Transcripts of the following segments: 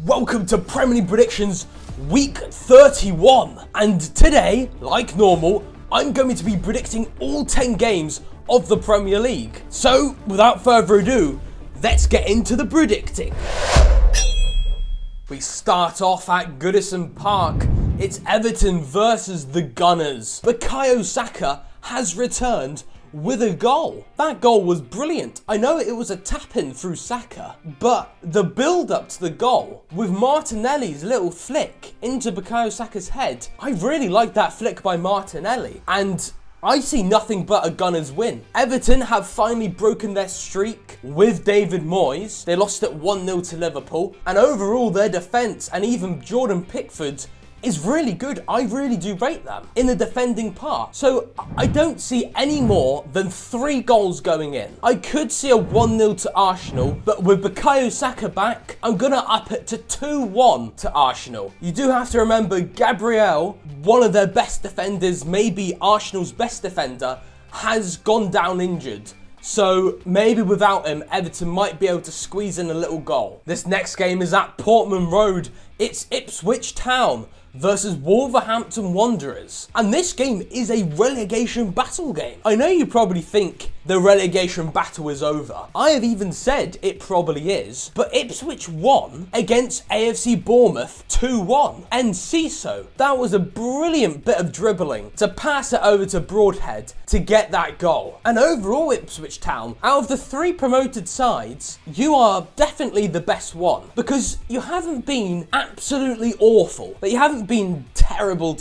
Welcome to Premier League Predictions Week 31. And today, like normal, I'm going to be predicting all 10 games of the Premier League. So, without further ado, let's get into the predicting. We start off at Goodison Park. It's Everton versus the Gunners. Bukayo Saka has returned with a goal. That goal was brilliant. I know it was a tap-in through Saka, but the build-up to the goal with Martinelli's little flick into Bukayo Saka's head, I really like that flick by Martinelli, and I see nothing but a Gunners win. Everton have finally broken their streak with David Moyes. They lost it 1-0 to Liverpool, and overall their defence and even Jordan Pickford is really good. I really do rate them in the defending part. So I don't see any more than 3 goals going in. I could see a 1-0 to Arsenal, but with Bukayo Saka back, I'm gonna up it to 2-1 to Arsenal. You do have to remember Gabriel, one of their best defenders, maybe Arsenal's best defender, has gone down injured. So maybe without him, Everton might be able to squeeze in a little goal. This next game is at Portman Road. It's Ipswich Town versus Wolverhampton Wanderers. And this game is a relegation battle game. I know you probably think the relegation battle is over. I have even said it probably is, but Ipswich won against AFC Bournemouth 2-1. And Ciso, that was a brilliant bit of dribbling to pass it over to Broadhead to get that goal. And overall, Ipswich Town, out of the 3 promoted sides, you are definitely the best one, because you haven't been absolutely awful, but you haven't been terrible.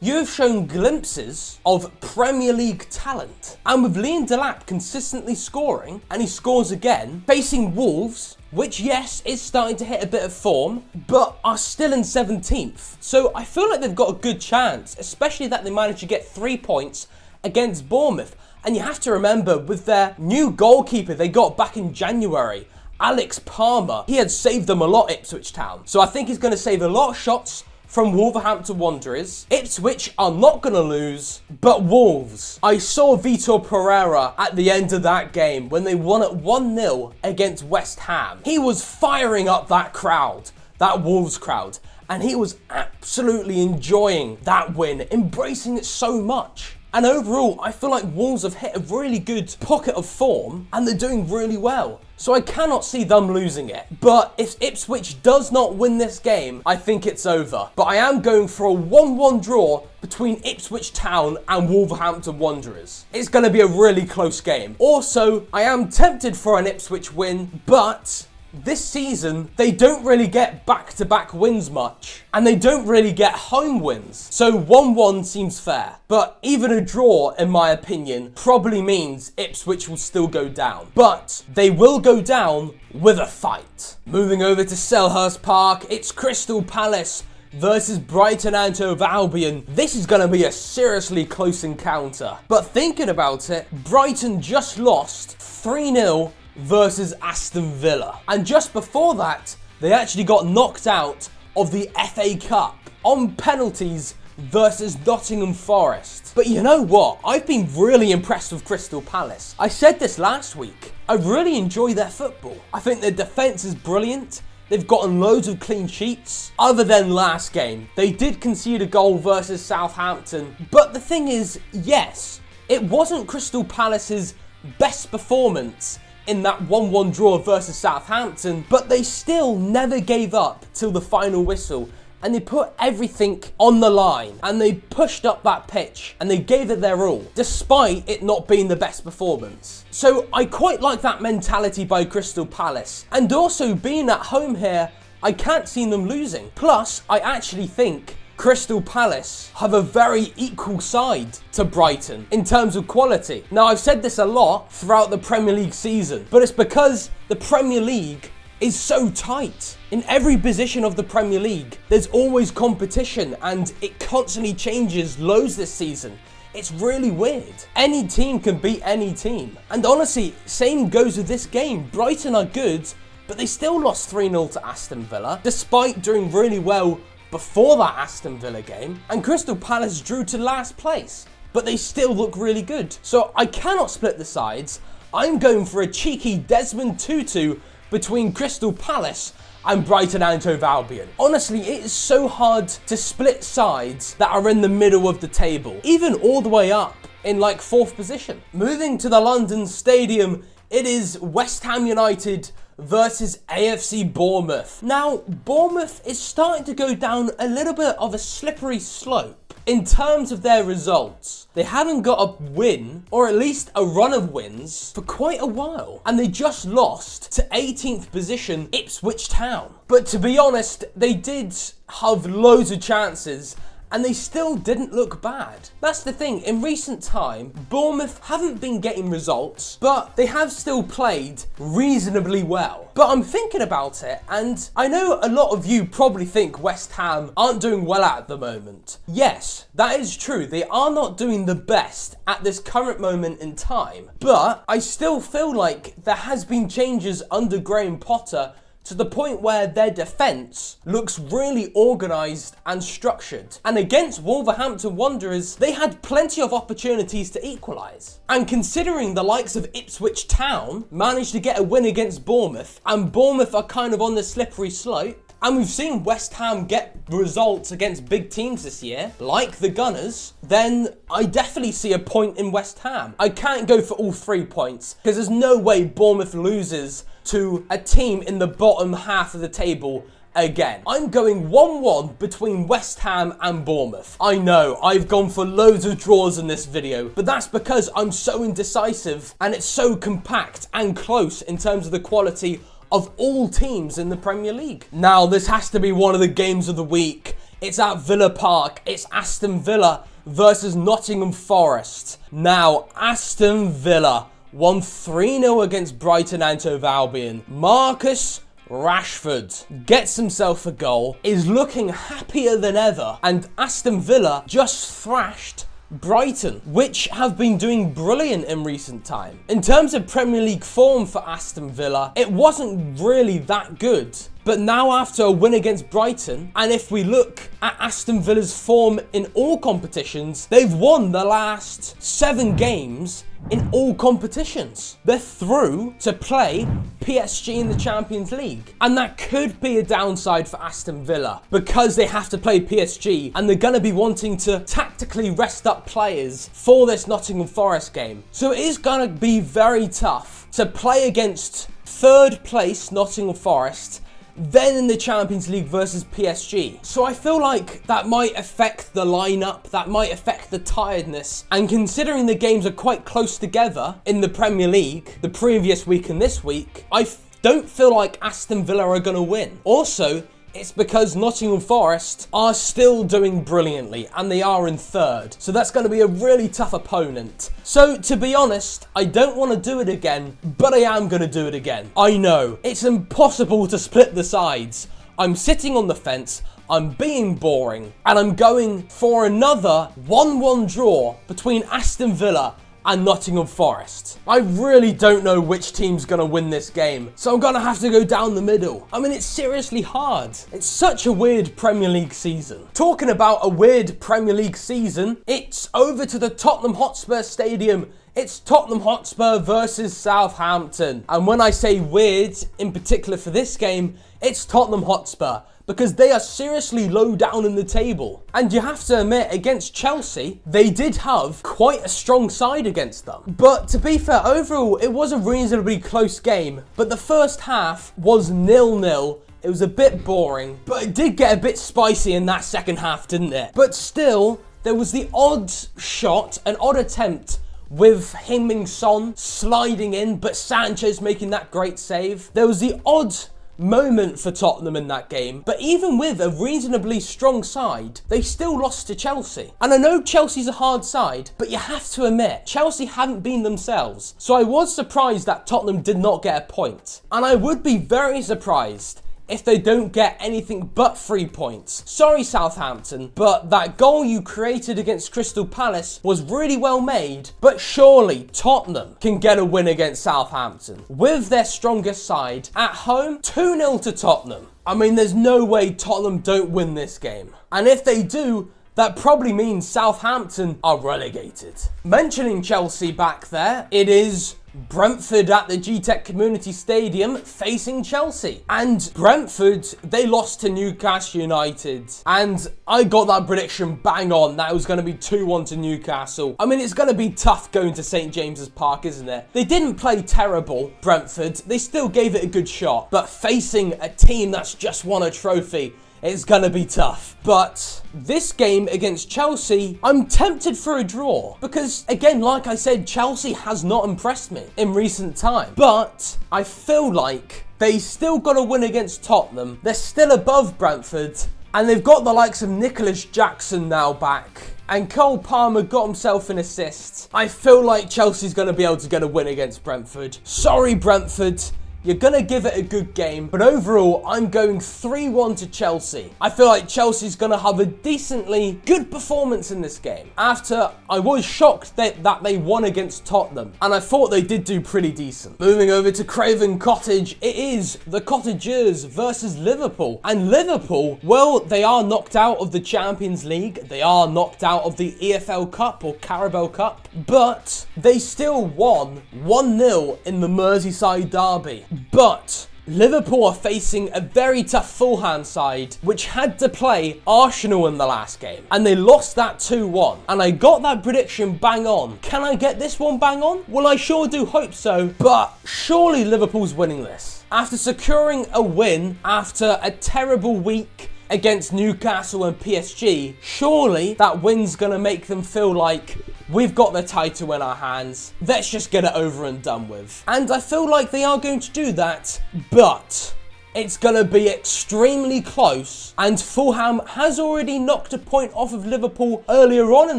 You have shown glimpses of Premier League talent. And with Liam Delap consistently scoring, and he scores again, facing Wolves, which yes, is starting to hit a bit of form, but are still in 17th. So I feel like they've got a good chance, especially that they managed to get 3 points against Bournemouth. And you have to remember, with their new goalkeeper they got back in January, Alex Palmer, he had saved them a lot, Ipswich Town. So I think he's going to save a lot of shots from Wolverhampton Wanderers. Ipswich are not going to lose, but Wolves. I saw Vitor Pereira at the end of that game when they won at 1-0 against West Ham. He was firing up that crowd, that Wolves crowd, and he was absolutely enjoying that win, embracing it so much. And overall, I feel like Wolves have hit a really good pocket of form and they're doing really well. So I cannot see them losing it. But if Ipswich does not win this game, I think it's over. But I am going for a 1-1 draw between Ipswich Town and Wolverhampton Wanderers. It's going to be a really close game. Also, I am tempted for an Ipswich win, but this season, they don't really get back-to-back wins much, and they don't really get home wins. So 1-1 seems fair, but even a draw, in my opinion, probably means Ipswich will still go down. But they will go down with a fight. Moving over to Selhurst Park, it's Crystal Palace versus Brighton and Hove Albion. This is going to be a seriously close encounter. But thinking about it, Brighton just lost 3-0 versus Aston Villa. And just before that, they actually got knocked out of the FA Cup on penalties versus Nottingham Forest. But you know what? I've been really impressed with Crystal Palace. I said this last week. I really enjoy their football. I think their defence is brilliant. They've gotten loads of clean sheets. Other than last game, they did concede a goal versus Southampton. But the thing is, yes, it wasn't Crystal Palace's best performance in that 1-1 draw versus Southampton, but they still never gave up till the final whistle, and they put everything on the line, and they pushed up that pitch, and they gave it their all, despite it not being the best performance. So I quite like that mentality by Crystal Palace, and also being at home here, I can't see them losing. Plus, I actually think Crystal Palace have a very equal side to Brighton in terms of quality. Now, I've said this a lot throughout the Premier League season, but it's because the Premier League is so tight. In every position of the Premier League, there's always competition and it constantly changes loads this season. It's really weird. Any team can beat any team. And honestly, same goes with this game. Brighton are good, but they still lost 3-0 to Aston Villa, despite doing really well before that Aston Villa game, and Crystal Palace drew to last place, but they still look really good. So I cannot split the sides. I'm going for a cheeky Desmond Tutu between Crystal Palace and Brighton and Hove Albion. Honestly, it is so hard to split sides that are in the middle of the table, even all the way up in like 4th position. Moving to the London Stadium, it is West Ham United versus AFC Bournemouth. Now, Bournemouth is starting to go down a little bit of a slippery slope in terms of their results. They haven't got a win, or at least a run of wins, for quite a while. And they just lost to 18th position Ipswich Town. But to be honest, they did have loads of chances, and they still didn't look bad. That's the thing, in recent time, Bournemouth haven't been getting results, but they have still played reasonably well. But I'm thinking about it, and I know a lot of you probably think West Ham aren't doing well at the moment. Yes, that is true, they are not doing the best at this current moment in time, but I still feel like there has been changes under Graham Potter to the point where their defence looks really organised and structured. And against Wolverhampton Wanderers, they had plenty of opportunities to equalise. And considering the likes of Ipswich Town managed to get a win against Bournemouth, and Bournemouth are kind of on the slippery slope, and we've seen West Ham get results against big teams this year, like the Gunners, then I definitely see a point in West Ham. I can't go for all 3 points, because there's no way Bournemouth loses to a team in the bottom half of the table again. I'm going 1-1 between West Ham and Bournemouth. I know, I've gone for loads of draws in this video, but that's because I'm so indecisive and it's so compact and close in terms of the quality of all teams in the Premier League. Now, this has to be one of the games of the week. It's at Villa Park. It's Aston Villa versus Nottingham Forest. Now, Aston Villa won 3-0 against Brighton and Hove Albion. Marcus Rashford gets himself a goal, is looking happier than ever, and Aston Villa just thrashed Brighton, which have been doing brilliant in recent time. In terms of Premier League form for Aston Villa, it wasn't really that good. But now after a win against Brighton, and if we look at Aston Villa's form in all competitions, they've won the last 7 games in all competitions. They're through to play PSG in the Champions League. And that could be a downside for Aston Villa because they have to play PSG and they're going to be wanting to tactically rest up players for this Nottingham Forest game. So it is going to be very tough to play against 3rd place Nottingham Forest, then in the Champions League versus PSG. So I feel like that might affect the lineup, that might affect the tiredness. And considering the games are quite close together in the Premier League, the previous week and this week, I don't feel like Aston Villa are going to win. Also, it's because Nottingham Forest are still doing brilliantly and they are in 3rd. So that's going to be a really tough opponent. So to be honest, I don't want to do it again, but I am going to do it again. I know, it's impossible to split the sides. I'm sitting on the fence, I'm being boring, and I'm going for another 1-1 draw between Aston Villa and Nottingham Forest. I really don't know which team's gonna win this game, so I'm gonna have to go down the middle. I mean, it's seriously hard. It's such a weird Premier League season. Talking about a weird Premier League season, it's over to the Tottenham Hotspur Stadium. It's Tottenham Hotspur versus Southampton. And when I say weird, in particular for this game, it's Tottenham Hotspur, because they are seriously low down in the table. And you have to admit, against Chelsea, they did have quite a strong side against them. But to be fair, overall, it was a reasonably close game. But the first half was 0-0. It was a bit boring, but it did get a bit spicy in that second half, didn't it? But still, there was the odd shot, an odd attempt with Heung-min Son sliding in, but Sanchez making that great save. There was the odd moment for Tottenham in that game, but even with a reasonably strong side, they still lost to Chelsea. And I know Chelsea's a hard side, but you have to admit, Chelsea haven't been themselves. So I was surprised that Tottenham did not get a point. And I would be very surprised if they don't get anything but 3 points. Sorry, Southampton, but that goal you created against Crystal Palace was really well made, but surely Tottenham can get a win against Southampton with their strongest side at home. 2-0 to Tottenham. I mean, there's no way Tottenham don't win this game. And if they do, that probably means Southampton are relegated. Mentioning Chelsea back there, it is Brentford at the G-Tech Community Stadium facing Chelsea. And Brentford, they lost to Newcastle United. And I got that prediction bang on that it was going to be 2-1 to Newcastle. I mean, it's going to be tough going to St. James's Park, isn't it? They didn't play terrible, Brentford. They still gave it a good shot. But facing a team that's just won a trophy, it's going to be tough. But this game against Chelsea, I'm tempted for a draw. Because, again, like I said, Chelsea has not impressed me in recent time. But I feel like they still got to win against Tottenham. They're still above Brentford. And they've got the likes of Nicholas Jackson now back. And Cole Palmer got himself an assist. I feel like Chelsea's going to be able to get a win against Brentford. Sorry, Brentford. You're going to give it a good game, but overall, I'm going 3-1 to Chelsea. I feel like Chelsea's going to have a decently good performance in this game. After I was shocked that they won against Tottenham, and I thought they did do pretty decent. Moving over to Craven Cottage, it is the Cottagers versus Liverpool. And Liverpool, well, they are knocked out of the Champions League. They are knocked out of the EFL Cup or Carabao Cup, but they still won 1-0 in the Merseyside derby. But Liverpool are facing a very tough Fulham side, which had to play Arsenal in the last game. And they lost that 2-1. And I got that prediction bang on. Can I get this one bang on? Well, I sure do hope so. But surely Liverpool's winning this. After securing a win after a terrible week against Newcastle and PSG, surely that win's going to make them feel like we've got the title in our hands. Let's just get it over and done with. And I feel like they are going to do that, but it's going to be extremely close. And Fulham has already knocked a point off of Liverpool earlier on in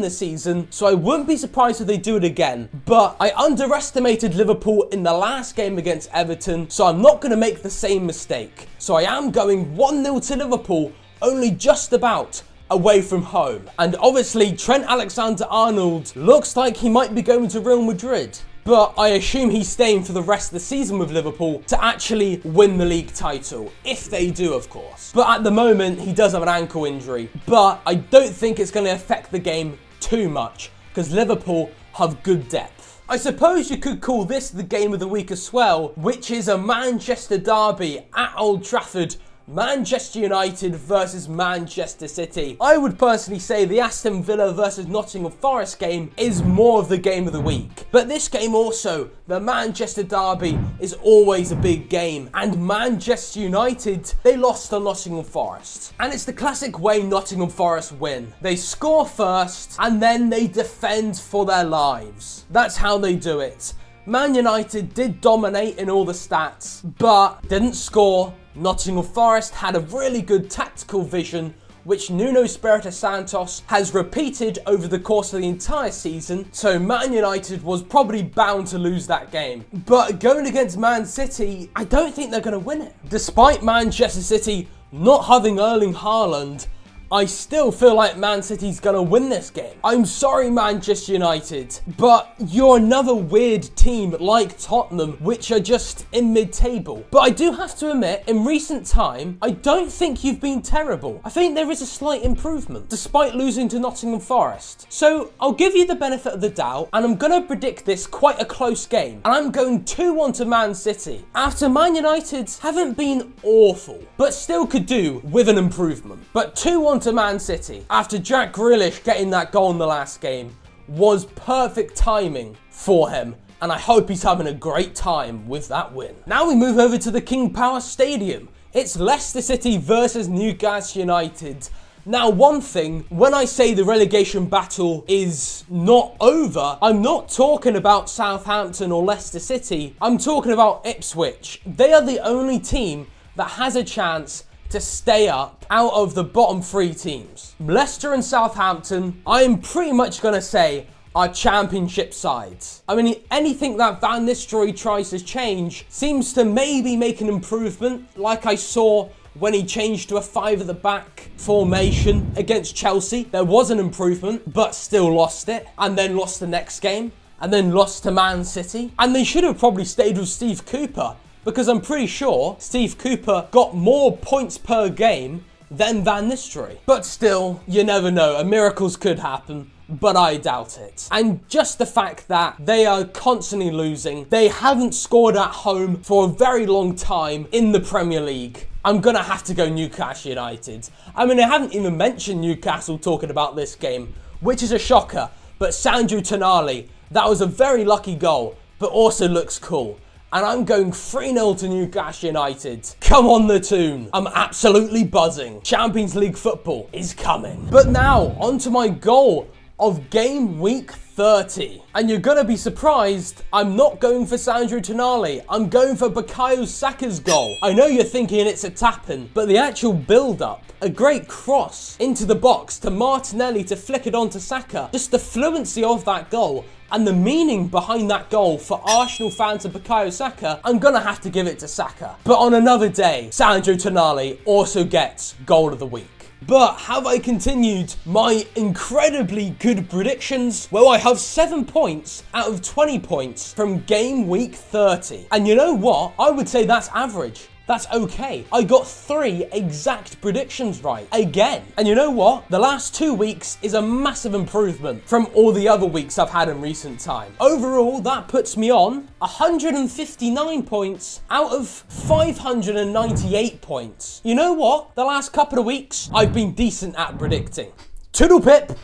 the season, so I wouldn't be surprised if they do it again. But I underestimated Liverpool in the last game against Everton, so I'm not going to make the same mistake. So I am going 1-0 to Liverpool, only just about away from home. And obviously Trent Alexander-Arnold looks like he might be going to Real Madrid. But I assume he's staying for the rest of the season with Liverpool to actually win the league title. If they do, of course. But at the moment, he does have an ankle injury. But I don't think it's going to affect the game too much, because Liverpool have good depth. I suppose you could call this the game of the week as well, which is a Manchester derby at Old Trafford. Manchester United versus Manchester City. I would personally say the Aston Villa versus Nottingham Forest game is more of the game of the week. But this game also, the Manchester derby, is always a big game. And Manchester United, they lost to Nottingham Forest. And it's the classic way Nottingham Forest win. They score first and then they defend for their lives. That's how they do it. Man United did dominate in all the stats, but didn't score. Nottingham Forest had a really good tactical vision, which Nuno Espirito Santos has repeated over the course of the entire season, so Man United was probably bound to lose that game. But going against Man City, I don't think they're going to win it. Despite Manchester City not having Erling Haaland, I still feel like Man City's going to win this game. I'm sorry, Manchester United, but you're another weird team like Tottenham, which are just in mid-table. But I do have to admit, in recent time, I don't think you've been terrible. I think there is a slight improvement, despite losing to Nottingham Forest. So I'll give you the benefit of the doubt, and I'm going to predict this quite a close game. And I'm going 2-1 to Man City. After Man United haven't been awful, but still could do with an improvement. But 2-1 to Man City, after Jack Grealish getting that goal in the last game, was perfect timing for him, and I hope he's having a great time with that win. Now we move over to the King Power Stadium. It's Leicester City versus Newcastle United. Now, one thing, when I say the relegation battle is not over, I'm not talking about Southampton or Leicester City. I'm talking about Ipswich. They are the only team that has a chance to stay up out of the bottom three teams. Leicester and Southampton, I'm pretty much going to say, are championship sides. I mean, anything that Van Nistelrooy tries to change seems to maybe make an improvement, like I saw when he changed to a 5 at the back formation against Chelsea. There was an improvement, but still lost it, and then lost the next game, and then lost to Man City. And they should have probably stayed with Steve Cooper, because I'm pretty sure Steve Cooper got more points per game than Van Nistelrooy. But still, you never know. Miracles could happen. but I doubt it. And just the fact that they are constantly losing, they haven't scored at home for a very long time in the Premier League, I'm gonna have to go Newcastle United. I mean, I haven't even mentioned Newcastle talking about this game, which is a shocker, but Sandro Tonali, that was a very lucky goal, but also looks cool. And I'm going 3-0 to Newcastle United. Come on the tune. I'm absolutely buzzing. Champions League football is coming. But now, onto my goal of game week 30. And you're gonna be surprised, I'm not going for Sandro Tonali. I'm going for Bukayo Saka's goal. I know you're thinking it's a tap-in, but the actual build-up, a great cross into the box to Martinelli to flick it on to Saka. Just the fluency of that goal and the meaning behind that goal for Arsenal fans and Bukayo Saka, I'm gonna have to give it to Saka. But on another day, Sandro Tonali also gets goal of the week. But have I continued my incredibly good predictions? Well, I have 7 points out of 20 points from game week 30. And you know what? I would say that's average. That's okay. I got 3 exact predictions right, again. And you know what? The last 2 weeks is a massive improvement from all the other weeks I've had in recent time. Overall, that puts me on 159 points out of 598 points. You know what? The last couple of weeks, I've been decent at predicting. Toodle pip!